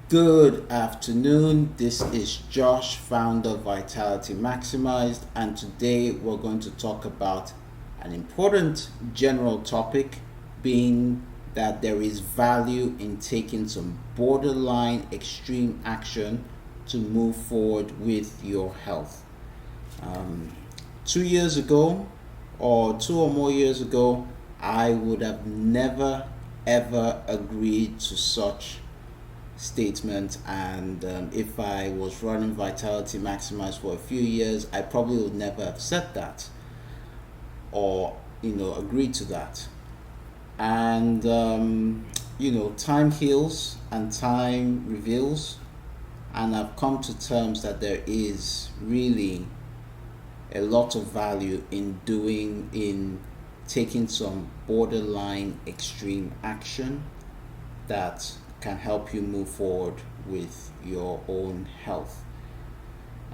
Good afternoon. This is Josh, founder of Vitality Maximized, and today we're going to talk about an important general topic, being that there is value in taking some borderline extreme action to move forward with your health. 2 years ago, or 2 or more years ago, I would have never ever agreed to such statement, and if I was running Vitality Maximized for a few years, I probably would never have said that or agreed to that. And time heals and time reveals, and I've come to terms that there is really a lot of value in taking some borderline extreme action that can help you move forward with your own health.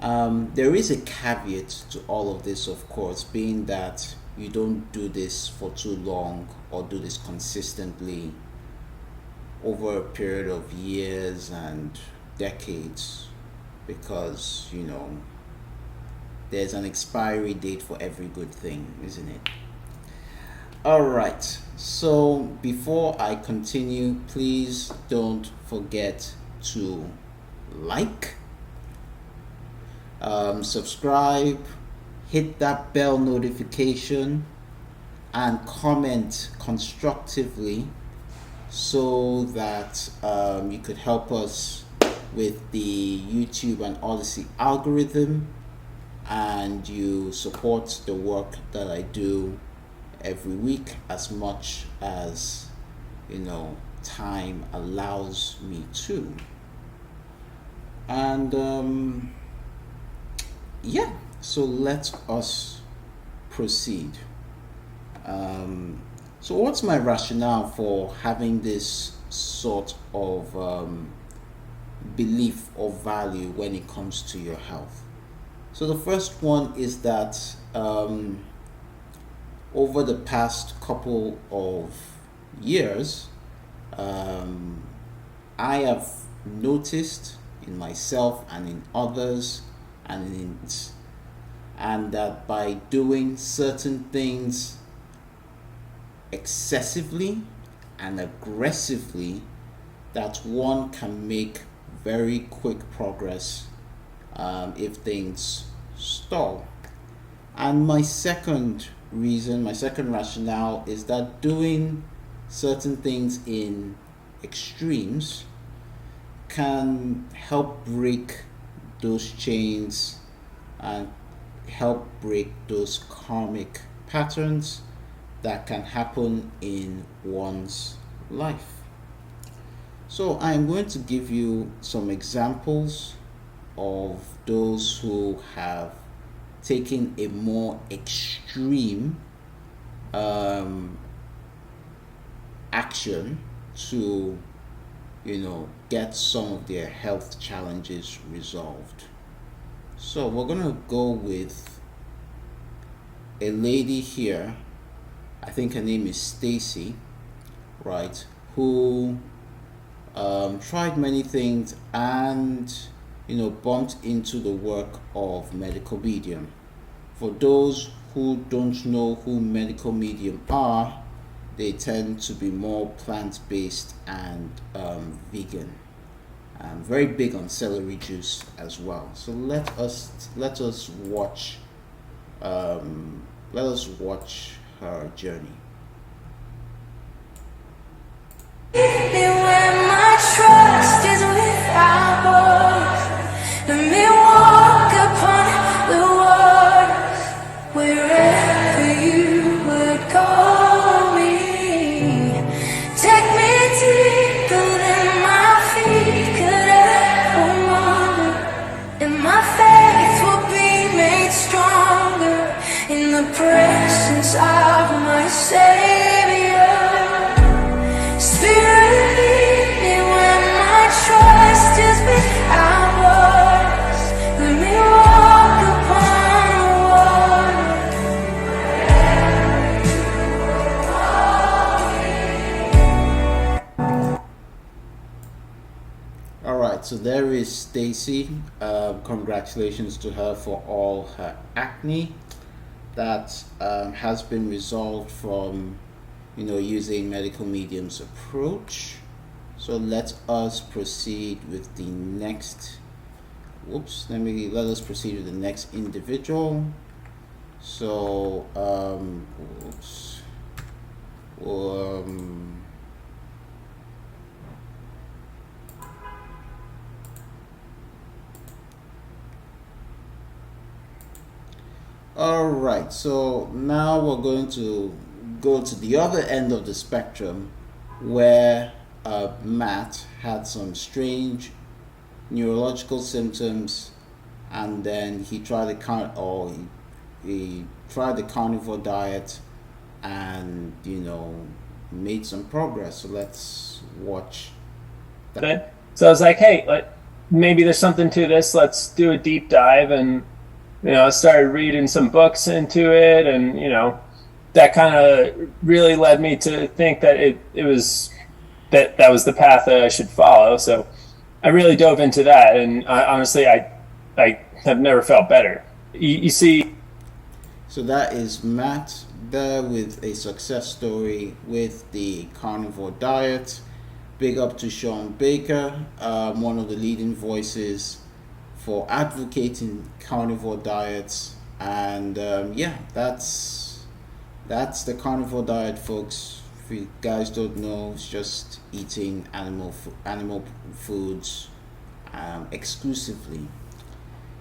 There is a caveat to all of this, of course, being that you don't do this for too long or do this consistently over a period of years and decades, because there's an expiry date for every good thing, isn't it? All right, so before I continue, please don't forget to like, subscribe, hit that bell notification, and comment constructively so that you could help us with the YouTube and Odyssey algorithm, and you support the work that I do every week as much as time allows me to. And so let us proceed. So what's my rationale for having this sort of belief or value when it comes to your health? So the first one is that over the past couple of years, I have noticed in myself and in others, and that by doing certain things excessively and aggressively, that one can make very quick progress if things stall. And my second rationale is that doing certain things in extremes can help break those chains and help break those karmic patterns that can happen in one's life. So I'm going to give you some examples of those who have taking a more extreme action to get some of their health challenges resolved. So we're gonna go with a lady here, I think her name is Stacey, right, who tried many things and bumped into the work of medical medium. For those who don't know who medical medium are, they tend to be more plant-based and vegan, and very big on celery juice as well. So let us watch her journey. When my trust is without borders, let me walk upon the waters wherever you would call me. Take me deeper than my feet could ever wander, and my faith will be made stronger in the presence of my Savior. Spirit, lead me when my trust is without borders. Let me walk upon the water. All right, so there is Stacey. Congratulations to her for all her acne that has been resolved from, using medical mediums approach. So let us proceed with the next. Let us proceed with the next individual. So, whoops. Um, all right, so now we're going to go to the other end of the spectrum where Matt had some strange neurological symptoms, and then he tried he tried the carnivore diet, and made some progress. So let's watch that. So I was like, hey, maybe there's something to this. Let's do a deep dive. And, I started reading some books into it. And, that kind of really led me to think that it was that was the path that I should follow. So I really dove into that. And honestly, I have never felt better. You see, So that is Matt there with a success story with the carnivore diet. Big up to Sean Baker, one of the leading voices for advocating carnivore diets. And yeah, that's the carnivore diet, folks. If you guys don't know, it's just eating animal foods exclusively.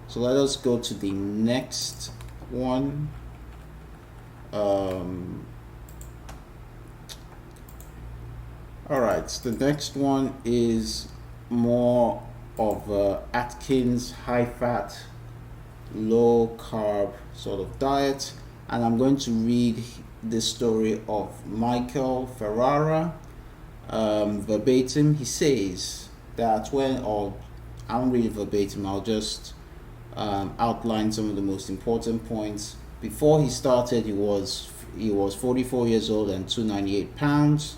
So let us go to the next one. All right, so the next one is more of a Atkins high fat, low carb sort of diet, and I'm going to read the story of Michael Ferrara verbatim. He says that I won't read it verbatim, I'll just outline some of the most important points. Before he started, he was 44 years old and 298 pounds.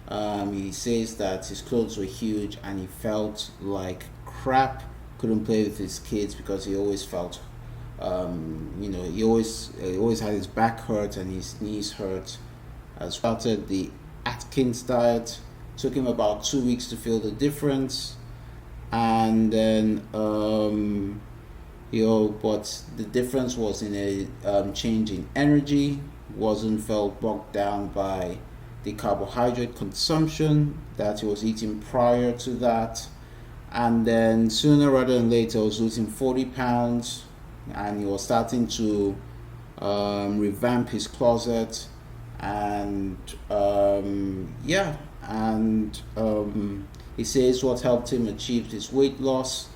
He says that his clothes were huge and he felt like crap. Couldn't play with his kids because he always felt, he always had his back hurt and his knees hurt. Started the Atkins diet. Took him about 2 weeks to feel the difference, and then but the difference was in a change in energy. Wasn't felt bogged down by the carbohydrate consumption that he was eating prior to that. And then sooner rather than later, I was losing 40 pounds, and he was starting to revamp his closet. And he says what helped him achieve his weight loss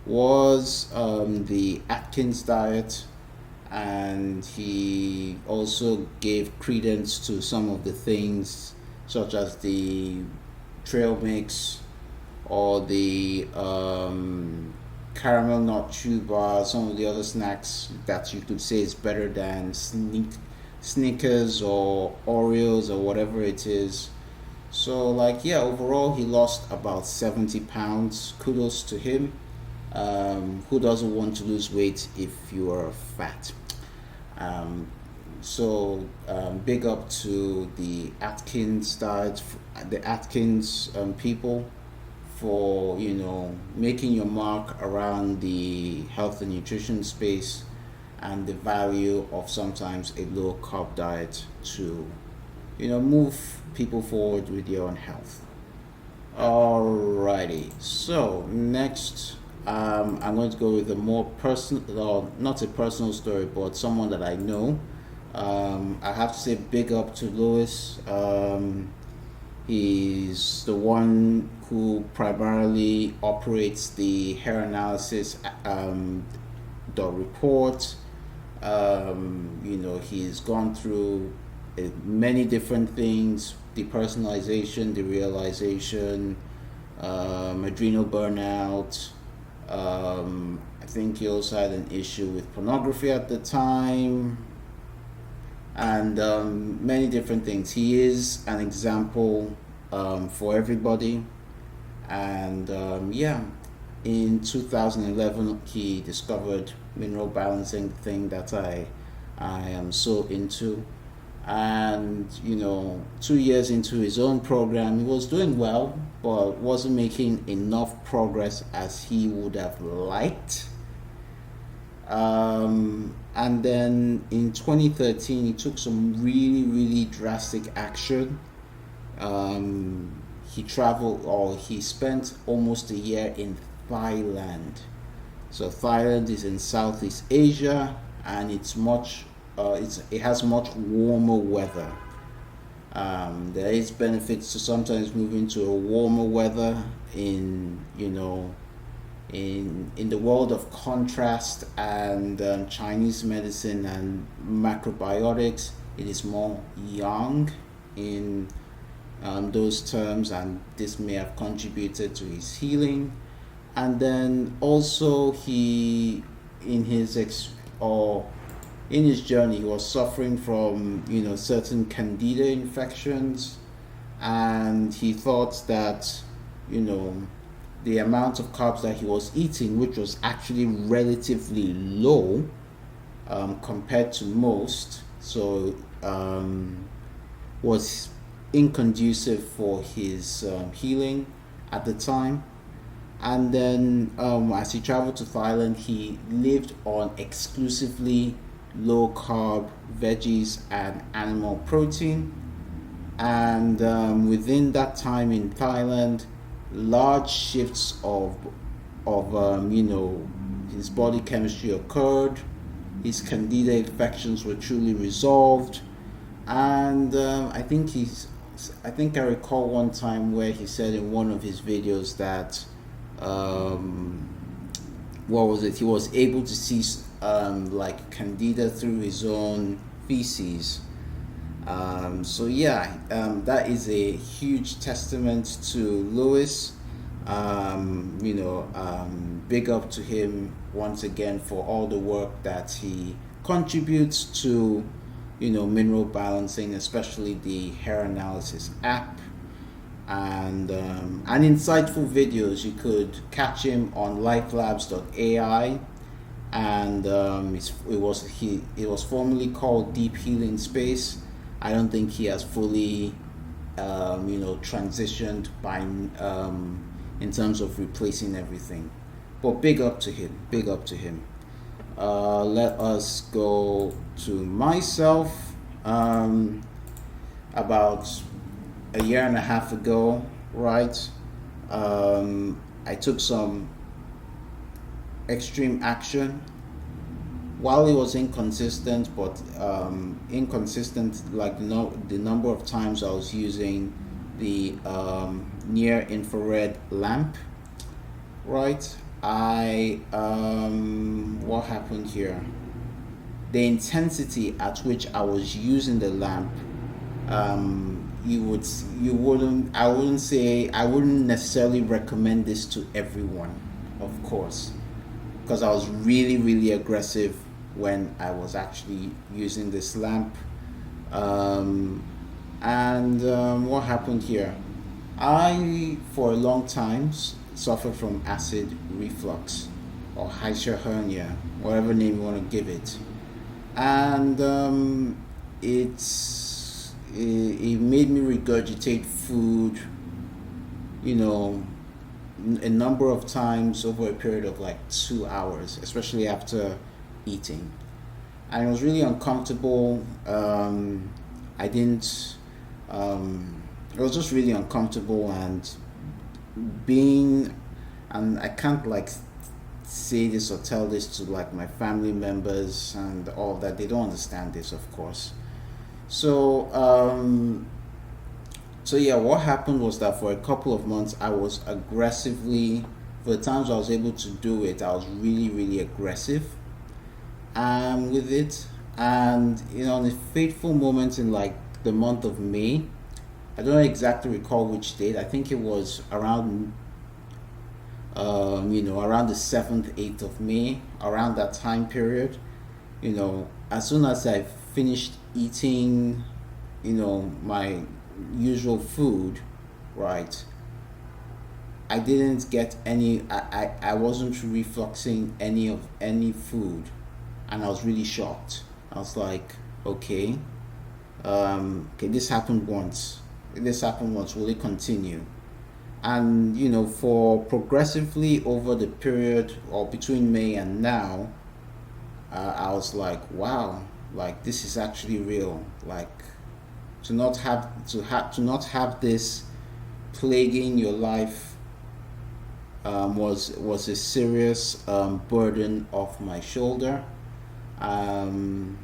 was the Atkins diet, and he also gave credence to some of the things such as the trail mix or the caramel nut chew bar, some of the other snacks that you could say is better than Snickers or Oreos or whatever it is. So overall he lost about 70 pounds. Kudos to him. Who doesn't want to lose weight if you are fat? Big up to the Atkins diet, the Atkins people, for making your mark around the health and nutrition space, and the value of sometimes a low carb diet to move people forward with your own health. Alrighty, so next I'm going to go with a more personal, not a personal story, but someone that I know. I have to say big up to Lewis. He's the one who primarily operates the hair analysis report. He's gone through many different things: the personalization, the realization, adrenal burnout. I think he also had an issue with pornography at the time, and many different things. He is an example for everybody, And yeah, in 2011 he discovered mineral balancing, thing that I am so into. And 2 years into his own program, he was doing well, but wasn't making enough progress as he would have liked. And then in 2013, he took some really, really drastic action. He traveled, or he spent almost a year in Thailand. So Thailand is in Southeast Asia, and it has much warmer weather. There is benefits to sometimes moving to a warmer weather in the world of contrast and Chinese medicine and macrobiotics. It is more yang in those terms, and this may have contributed to his healing. And then also he, in his or in his journey, he was suffering from certain Candida infections, and he thought that the amount of carbs that he was eating, which was actually relatively low compared to most, so was inconducive for his healing at the time. And then as he traveled to Thailand, he lived on exclusively low carb veggies and animal protein. And within that time in Thailand, large shifts of his body chemistry occurred. His Candida infections were truly resolved, and I think I recall one time where he said in one of his videos that what was it? He was able to see like Candida through his own feces. So yeah, that is a huge testament to Lewis. Big up to him once again for all the work that he contributes to, mineral balancing, especially the hair analysis app, and insightful videos. You could catch him on lifelabs.ai, and it was formerly called Deep Healing Space. I don't think he has fully, transitioned by in terms of replacing everything. But big up to him. Big up to him. Let us go to myself. About a year and a half ago, right? I took some extreme action. While it was inconsistent, but inconsistent like the number of times I was using the near infrared lamp, right? What happened here? The intensity at which I was using the lamp, I wouldn't necessarily recommend this to everyone, of course, because I was really, really aggressive when I was actually using this lamp. What happened here? I, for a long time, suffered from acid reflux or hiatal hernia, whatever name you want to give it. And it made me regurgitate food, a number of times over a period of like 2 hours, especially after eating. And it was really uncomfortable. I didn't, it was just really uncomfortable, and I can't like say this or tell this to like my family members and all that. They don't understand this, of course. So yeah, what happened was that for a couple of months I was aggressively, for the times I was able to do it, I was really, really aggressive with it. And on a fateful moment in like the month of May, I don't exactly recall which date. I think it was around around the 7th, 8th of May, around that time period. As soon as I finished eating my usual food, right, I didn't get any. I wasn't refluxing any food, and I was really shocked. I was like, okay, okay, this happened once. This happened once. Will it continue? And for progressively over the period or between May and now, I was like, wow, like this is actually real. Like to not have this plaguing your life was a serious burden off my shoulder. Um,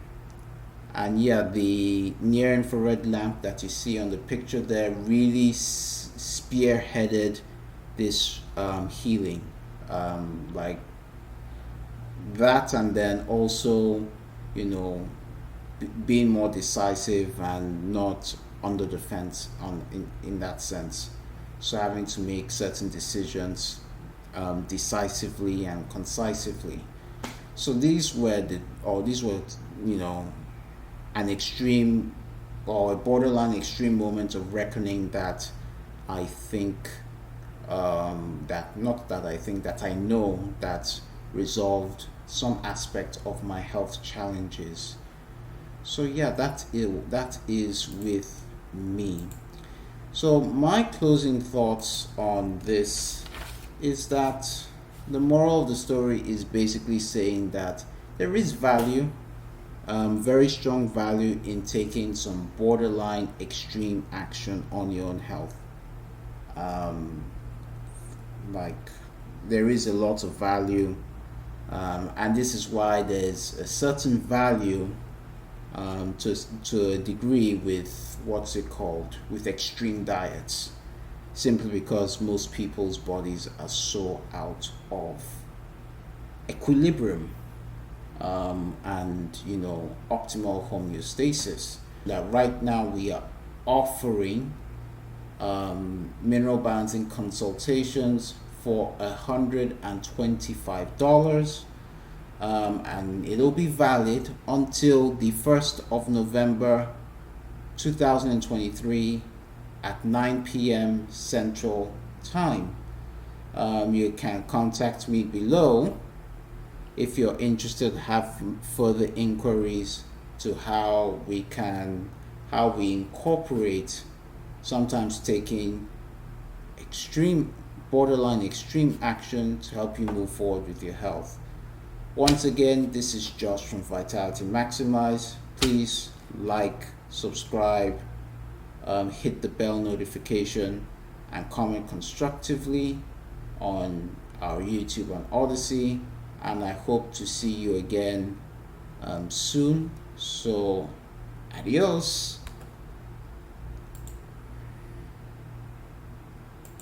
and yeah, the near infrared lamp that you see on the picture there really spearheaded this healing, like that, and then also, you know, being more decisive and not under the fence in that sense. So having to make certain decisions decisively and concisively. So these were, you know, an extreme or a borderline extreme moment of reckoning that I think that not that I think that I know that resolved some aspect of my health challenges. So yeah, that is with me. So my closing thoughts on this is that the moral of the story is basically saying that there is value, very strong value in taking some borderline extreme action on your own health. Um, like there is a lot of value, and this is why there's a certain value to a degree with what's it called with extreme diets, simply because most people's bodies are so out of equilibrium, and optimal homeostasis, that right now we are offering mineral balancing consultations for $125, and it'll be valid until the 1st of November 2023 at 9 p.m. Central Time. You can contact me below if you're interested to have further inquiries to how we incorporate sometimes taking borderline extreme action to help you move forward with your health. Once again, this is Josh from Vitality Maximize. Please like, subscribe, hit the bell notification, and comment constructively on our YouTube and Odyssey. And I hope to see you again soon. So, adios.